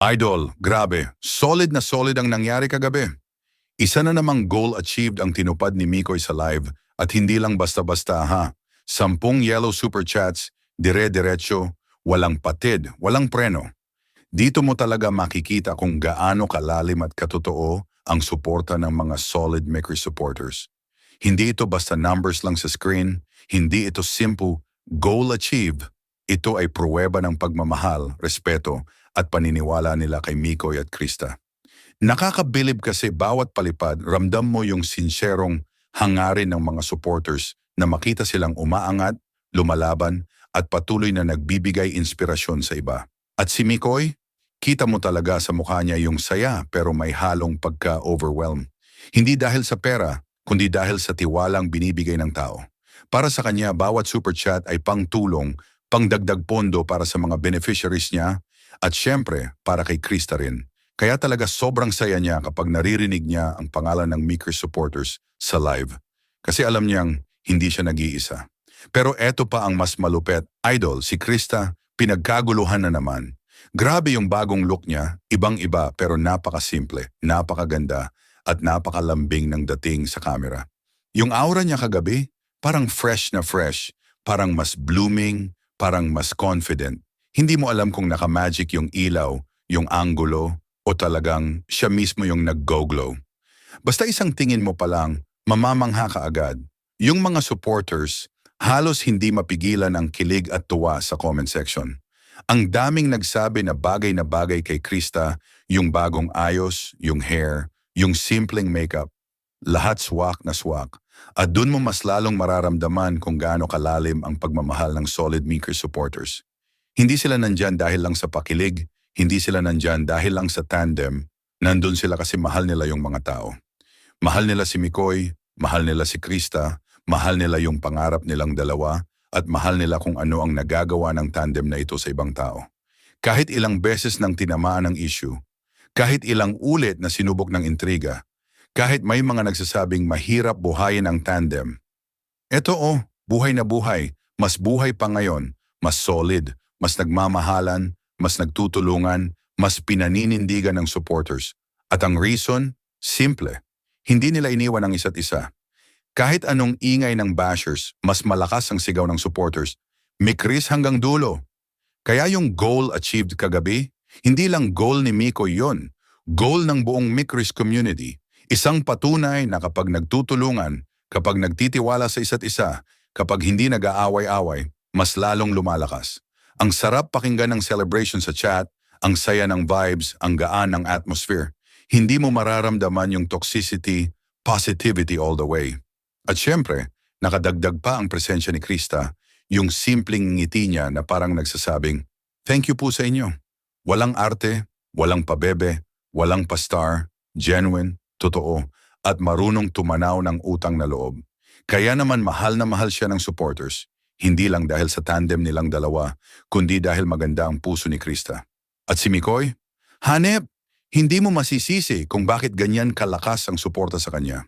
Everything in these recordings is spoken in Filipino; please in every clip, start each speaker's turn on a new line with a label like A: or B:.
A: Idol, grabe. Solid na solid ang nangyari kagabi. Isa na namang goal achieved ang tinupad ni Mikoy sa live at hindi lang basta-basta ha. 10 yellow super chats, dire-diretso, walang patid, walang preno. Dito mo talaga makikita kung gaano kalalim at katotoo ang suporta ng mga solid Mikoy supporters. Hindi ito basta numbers lang sa screen, hindi ito simple goal achieved. Ito ay pruweba ng pagmamahal, respeto, at paniniwala nila kay Mikoy at Krista. Nakakabilib kasi bawat palipad, ramdam mo yung sinserong hangarin ng mga supporters na makita silang umaangat, lumalaban, at patuloy na nagbibigay inspirasyon sa iba. At si Mikoy, kita mo talaga sa mukha niya yung saya pero may halong pagka-overwhelm. Hindi dahil sa pera, kundi dahil sa tiwalang binibigay ng tao. Para sa kanya, bawat super chat ay pangtulong, pangdagdag pondo para sa mga beneficiaries niya, at syempre, para kay Krista rin. Kaya talaga sobrang saya niya kapag naririnig niya ang pangalan ng Mikoy supporters sa live. Kasi alam niyang hindi siya nag-iisa. Pero eto pa ang mas malupet. Idol, si Krista, pinagkaguluhan na naman. Grabe yung bagong look niya, ibang-iba pero napakasimple, napakaganda, at napakalambing ng dating sa camera. Yung aura niya kagabi, parang fresh na fresh, parang mas blooming, parang mas confident. Hindi mo alam kung naka-magic yung ilaw, yung angulo, o talagang siya mismo yung nag-go-glow. Basta isang tingin mo pa lang, mamamangha ka agad. Yung mga supporters, halos hindi mapigilan ang kilig at tuwa sa comment section. Ang daming nagsabi na bagay kay Krista, yung bagong ayos, yung hair, yung simpleng makeup. Lahat swak na swak. At dun mo mas lalong mararamdaman kung gaano kalalim ang pagmamahal ng solid Mikoy supporters. Hindi sila nandyan dahil lang sa pakilig, hindi sila nandyan dahil lang sa tandem, nandun sila kasi mahal nila yung mga tao. Mahal nila si Mikoy, mahal nila si Krista, mahal nila yung pangarap nilang dalawa, at mahal nila kung ano ang nagagawa ng tandem na ito sa ibang tao. Kahit ilang beses nang tinamaan ng issue, kahit ilang ulit na sinubok ng intriga, kahit may mga nagsasabing mahirap buhayin ang tandem, eto buhay na buhay, mas buhay pa ngayon, mas solid, mas nagmamahalan, mas nagtutulungan, mas pinaninindigan ng supporters. At ang reason, simple. Hindi nila iniwan ang isa't isa. Kahit anong ingay ng bashers, mas malakas ang sigaw ng supporters. Mikris hanggang dulo. Kaya yung goal achieved kagabi, hindi lang goal ni Mikoy yon, goal ng buong Mikris community. Isang patunay na kapag nagtutulungan, kapag nagtitiwala sa isa't isa, kapag hindi nag-aaway-away, mas lalong lumalakas. Ang sarap pakinggan ng celebration sa chat, ang saya ng vibes, ang gaan ng atmosphere. Hindi mo mararamdaman yung toxicity, positivity all the way. At syempre, nakadagdag pa ang presensya ni Krista, yung simpleng ngiti niya na parang nagsasabing, "Thank you po sa inyo." Walang arte, walang pabebe, walang pastar, genuine, totoo, at marunong tumanaw ng utang na loob. Kaya naman mahal na mahal siya ng supporters. Hindi lang dahil sa tandem nilang dalawa, kundi dahil maganda ang puso ni Krista. At si Mikoy? Hanep, hindi mo masisisi kung bakit ganyan kalakas ang suporta sa kanya.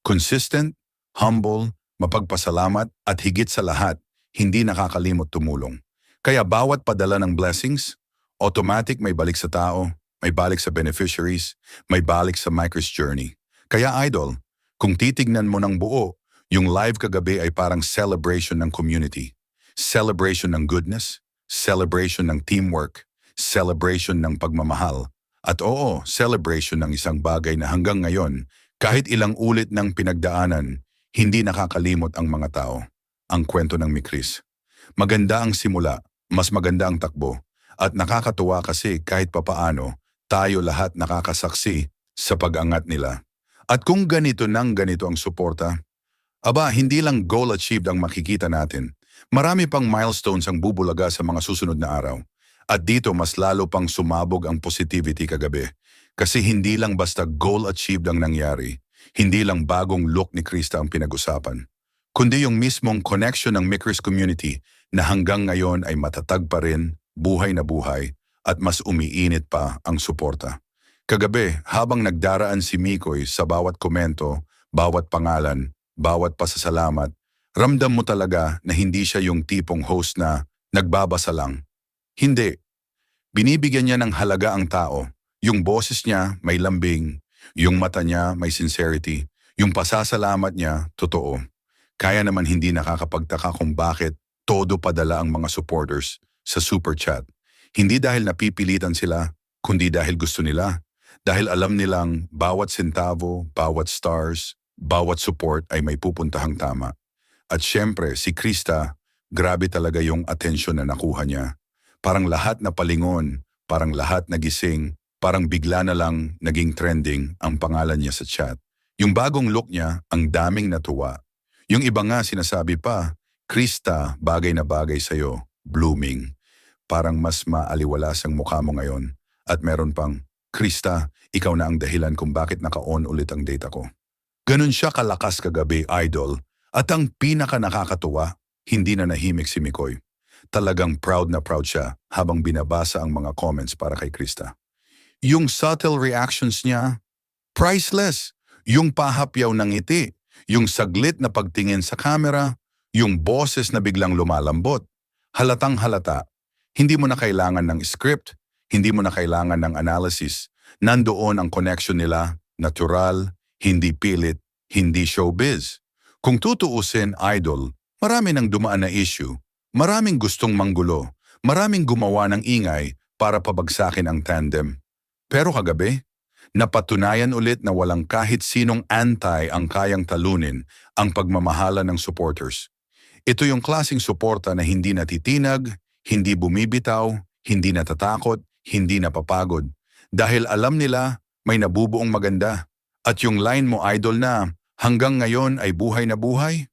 A: Consistent, humble, mapagpasalamat, at higit sa lahat, hindi nakakalimot tumulong. Kaya bawat padala ng blessings, automatic may balik sa tao, may balik sa beneficiaries, may balik sa Mikoy's journey. Kaya idol, kung titignan mo ng buo, yung live kagabi ay parang celebration ng community. Celebration ng goodness, celebration ng teamwork, celebration ng pagmamahal. At celebration ng isang bagay na hanggang ngayon, kahit ilang ulit ng pinagdaanan, hindi nakakalimot ang mga tao. Ang kwento ng Mikris. Maganda ang simula, mas maganda ang takbo. At nakakatuwa kasi kahit papaano, tayo lahat nakakasaksi sa pag-angat nila. At kung ganito ang suporta, hindi lang goal achieved ang makikita natin. Marami pang milestones ang bubulaga sa mga susunod na araw. At dito mas lalo pang sumabog ang positivity kagabi. Kasi hindi lang basta goal achieved ang nangyari. Hindi lang bagong look ni Krista ang pinag-usapan. Kundi yung mismong connection ng Mikris community na hanggang ngayon ay matatag pa rin, buhay na buhay, at mas umiinit pa ang suporta. Kagabi, habang nagdaraan si Mikoy sa bawat komento, bawat pangalan, bawat pasasalamat, ramdam mo talaga na hindi siya yung tipong host na nagbabasa lang. Hindi. Binibigyan niya ng halaga ang tao. Yung boses niya may lambing, yung mata niya may sincerity, yung pasasalamat niya totoo. Kaya naman hindi nakakapagtaka kung bakit todo padala ang mga supporters sa super chat. Hindi dahil napipilitan sila, kundi dahil gusto nila. Dahil alam nilang bawat sentavo, bawat stars, bawat support ay may pupuntahang tama. At syempre, si Krista, grabe talaga yung atensyon na nakuha niya. Parang lahat na palingon, parang lahat nagising, parang bigla na lang naging trending ang pangalan niya sa chat. Yung bagong look niya, ang daming natuwa. Yung iba nga sinasabi pa, Krista, bagay na bagay sa'yo, blooming. Parang mas maaliwalas ang mukha mo ngayon. At meron pang, Krista, ikaw na ang dahilan kung bakit naka-on ulit ang data ko. Ganun siya kalakas kagabi, idol. At ang pinaka nakakatuwa, hindi na nahimik si Mikoy. Talagang proud na proud siya habang binabasa ang mga comments para kay Krista. Yung subtle reactions niya, priceless. Yung pahapyaw ng ngiti, yung saglit na pagtingin sa camera, yung boses na biglang lumalambot. Halatang halata. Hindi mo na kailangan ng script, hindi mo na kailangan ng analysis. Nandoon ang connection nila, natural, hindi pilit, hindi showbiz. Kung tutuusin, idol, marami nang dumaan na issue, maraming gustong manggulo, maraming gumawa ng ingay para pabagsakin ang tandem. Pero kagabi, napatunayan ulit na walang kahit sinong anti ang kayang talunin ang pagmamahala ng supporters. Ito yung klaseng suporta na hindi natitinag, hindi bumibitaw, hindi natatakot, hindi napapagod. Dahil alam nila may nabubuong maganda. At yung line mo, idol, na hanggang ngayon ay buhay na buhay?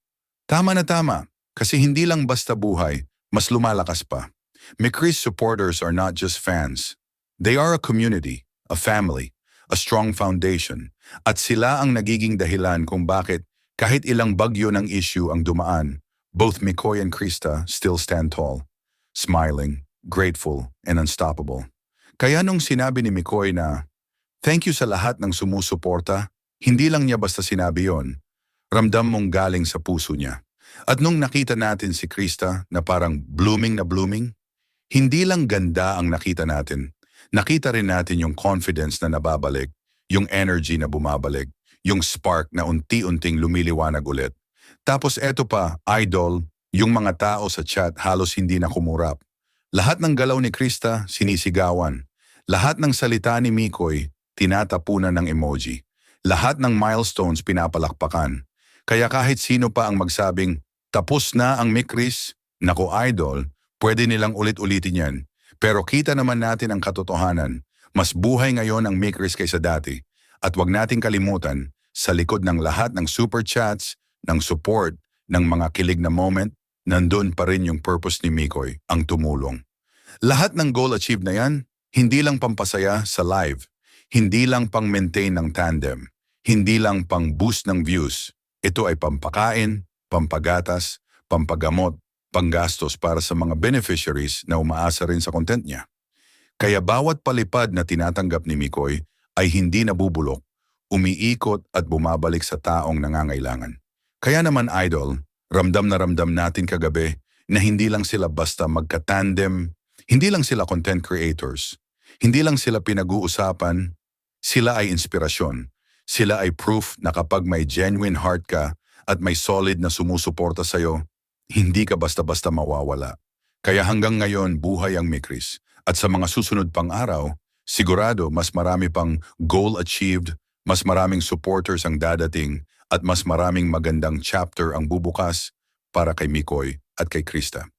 A: Tama na tama, kasi hindi lang basta buhay, mas lumalakas pa. McChris supporters are not just fans. They are a community, a family, a strong foundation. At sila ang nagiging dahilan kung bakit kahit ilang bagyo ng issue ang dumaan, both Mikoy and Krista still stand tall, smiling, grateful, and unstoppable. Kaya nung sinabi ni Mikoy na, "Thank you sa lahat ng sumusuporta," hindi lang niya basta sinabi yon. Ramdam mong galing sa puso niya. At nung nakita natin si Krista na parang blooming na blooming, hindi lang ganda ang nakita natin. Nakita rin natin yung confidence na nababalik, yung energy na bumabalik, yung spark na unti-unting lumiliwanag ulit. Tapos eto pa, idol, yung mga tao sa chat halos hindi na kumurap. Lahat ng galaw ni Krista, sinisigawan. Lahat ng salita ni Mikoy, tinatapunan ng emoji. Lahat ng milestones pinapalakpakan. Kaya kahit sino pa ang magsabing, tapos na ang McChris, naku idol, pwede nilang ulit-ulitin yan. Pero kita naman natin ang katotohanan. Mas buhay ngayon ang McChris kaysa dati. At wag nating kalimutan, sa likod ng lahat ng super chats, ng support, ng mga kilig na moment, nandun pa rin yung purpose ni Mikoy, ang tumulong. Lahat ng goal achieved na yan, hindi lang pampasaya sa live, hindi lang pang-maintain ng tandem, hindi lang pang-boost ng views. Ito ay pampakain, pampagatas, pampagamot, panggastos para sa mga beneficiaries na umaasa rin sa content niya. Kaya bawat palipad na tinatanggap ni Mikoy ay hindi nabubulok, umiikot at bumabalik sa taong nangangailangan. Kaya naman idol, ramdam na ramdam natin kagabi na hindi lang sila basta magka-tandem, hindi lang sila content creators, hindi lang sila pinag-uusapan, sila ay inspirasyon. Sila ay proof na kapag may genuine heart ka at may solid na sumusuporta sa'yo, hindi ka basta-basta mawawala. Kaya hanggang ngayon buhay ang McChris. At sa mga susunod pang araw, sigurado mas marami pang goal achieved, mas maraming supporters ang dadating, at mas maraming magandang chapter ang bubukas para kay Mikoy at kay Krista.